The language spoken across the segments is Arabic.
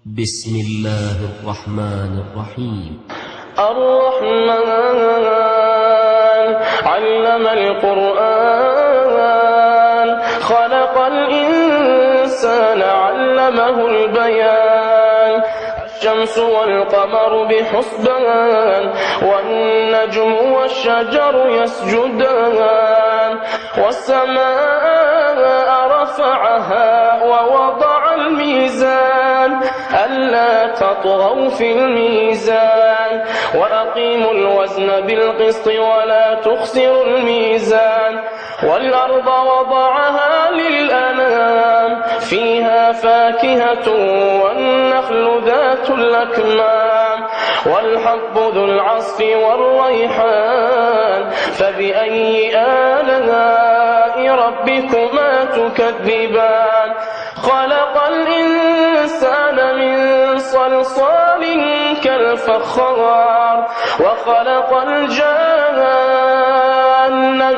بسم الله الرحمن الرحيم. الرحمن علم القرآن خلق الإنسان علمه البيان الشمس والقمر بحسبان والنجم والشجر يسجدان والسماء رفعها ووضع الميزان ألا تطغوا في الميزان وأقيموا الوزن بالقسط ولا تخسروا الميزان والأرض وضعها للأنام فيها فاكهة والنخل ذات الأكمام والحب ذو العصف والريحان فبأي آلاء ربكما تكذبان خلق الإنسان من صلصال كالفخار وخلق الجان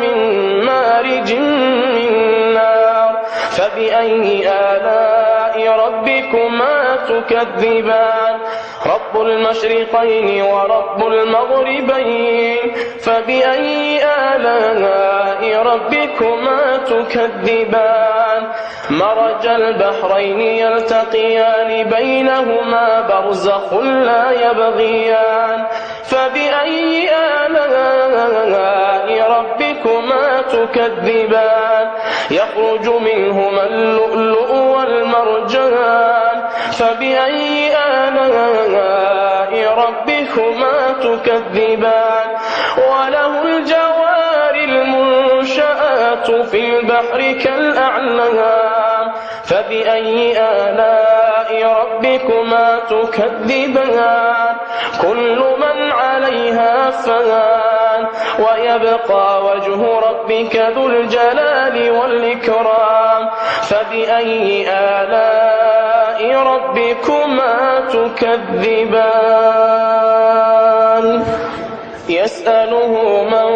من مارج من نار فبأي آلاء ربكما تكذبان رب المشرقين ورب المغربين فبأي آلاء ربكما تكذبان مرج البحرين يلتقيان بينهما برزخ لا يبغيان فبأي آلاء ربكما تكذبان يخرج منهما اللؤلؤ والمرجان فبأي آلاء ربكما تكذبان وله الجوار المنشآت في البحر كالأعلام فبأي آلاء ربكما تكذبان كل من عليها فان ويبقى وجه ربك ذو الجلال والإكرام فبأي آلاء ربكما تكذبان يسأله من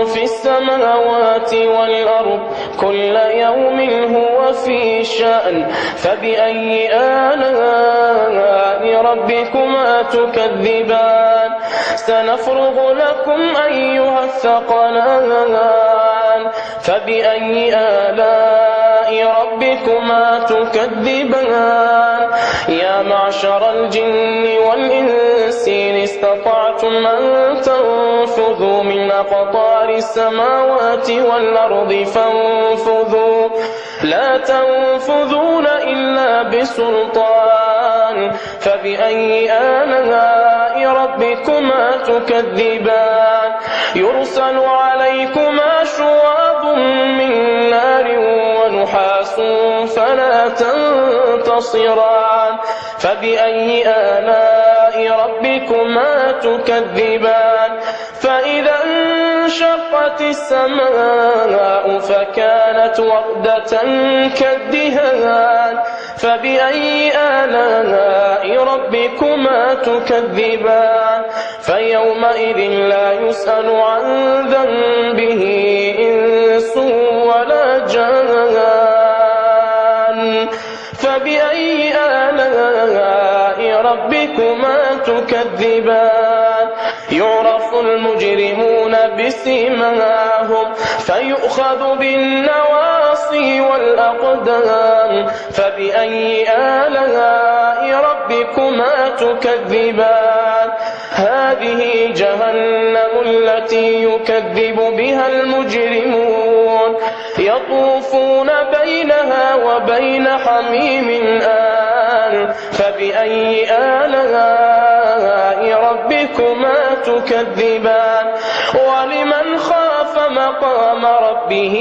في السماوات والأرض كل يوم هو في شأن فبأي آلاء ربكما تكذبان سنفرغ لكم أيها الثقلان فبأي آلاء ربكما تكذبان يا معشر الجن والإنس إن استطعتم أن تنفذوا من أقطار السماوات والأرض فانفذوا لا تنفذون إلا بسلطان فبأي آلاء ربكما تكذبان يرسل عليكما شواظ من نار ونحاس فلا تنتصران فبأي آلاء ربكما تكذبان فإذا انشقت السماء فكانت وردة كالدهان فبأي آلاء ربكما تكذبان فيومئذ لا يسأل عن ذنبه إنس ولا جان فبأي آلاء ربكما تكذبان يعرف المجرمون بسيماهم فيؤخذ بالنواصي والأقدام فبأي آلاء ربكما تكذبان هذه جهنم التي يكذب بها المجرمون يطوفون بينها وبين حميم آن فبأي آلاء ربكما تكذبان ولمن خاف مقام ربه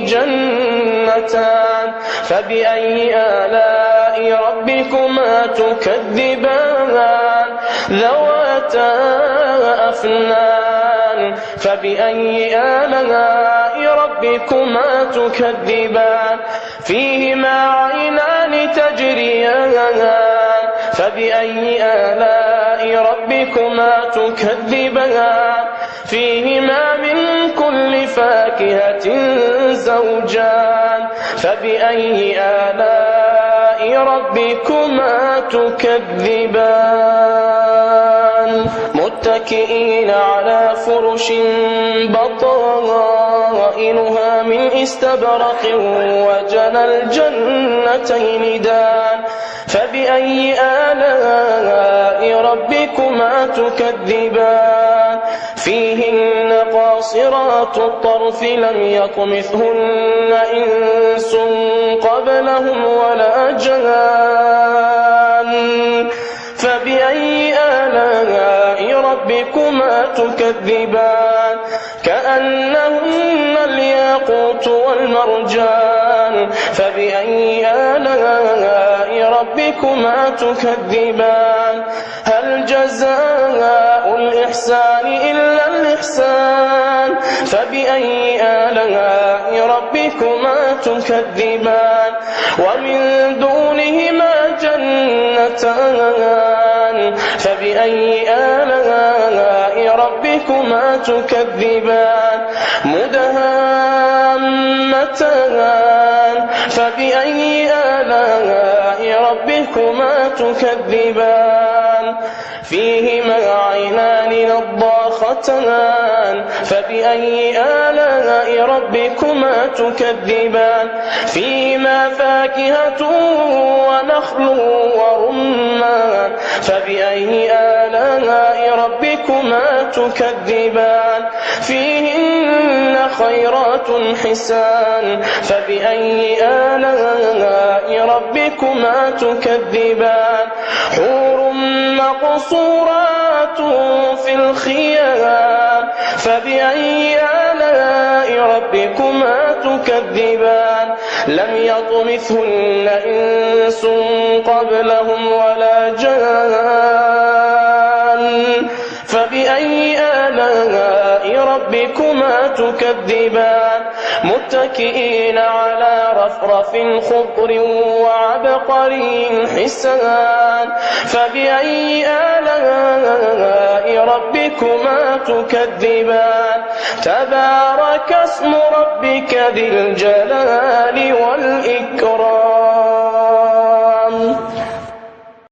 جنتان فبأي آلاء ربكما تكذبان ذواتا أفنان فبأي آلاء ربكما تكذبان فيهما عينان تجريان فبأي آلاء ربكما تكذبان فيهما من كل فاكهة زوجان فبأي آلاء ربكما ربكما تكذبان متكئين على فرش بطائنها من استبرق وجنى الجنتين دان فبأي آلاء ربكما تكذبان فيهن قاصرات الطرف لم يطمثهن إنس قبلهم ولا جان فبأي آلاء ربكما تكذبان كأنهن الياقوت والمرجان فبأي آلاء ربكما تكذبان هل جزاء الإحسان إلا الإحسان فبأي آلاء ربكما تكذبان ومن دونهما جنتان فبأي آلاء ربكما تكذبان مدهامتان فبأي آلاء ربكما تكذبان فيهما عينان نضاختان فبأي آلاء ربكما تكذبان فيهما فاكهة ونخل ورمان فبأي آلاء ربكما تكذبان فيهن خيرات حسان فبأي آلاء ربكما تكذبان حور مقصورات في الخيام فبأي آلاء ربكما تكذبان لم يطمثهن إنس قبلهم ولا جان فبأي آلاء ربكما تكذبان متكئين على رفرف خضر وعبقري حسان فبأي آلاء ربكما تكذبان تبارك اسم ربك ذي الجلال والإكرام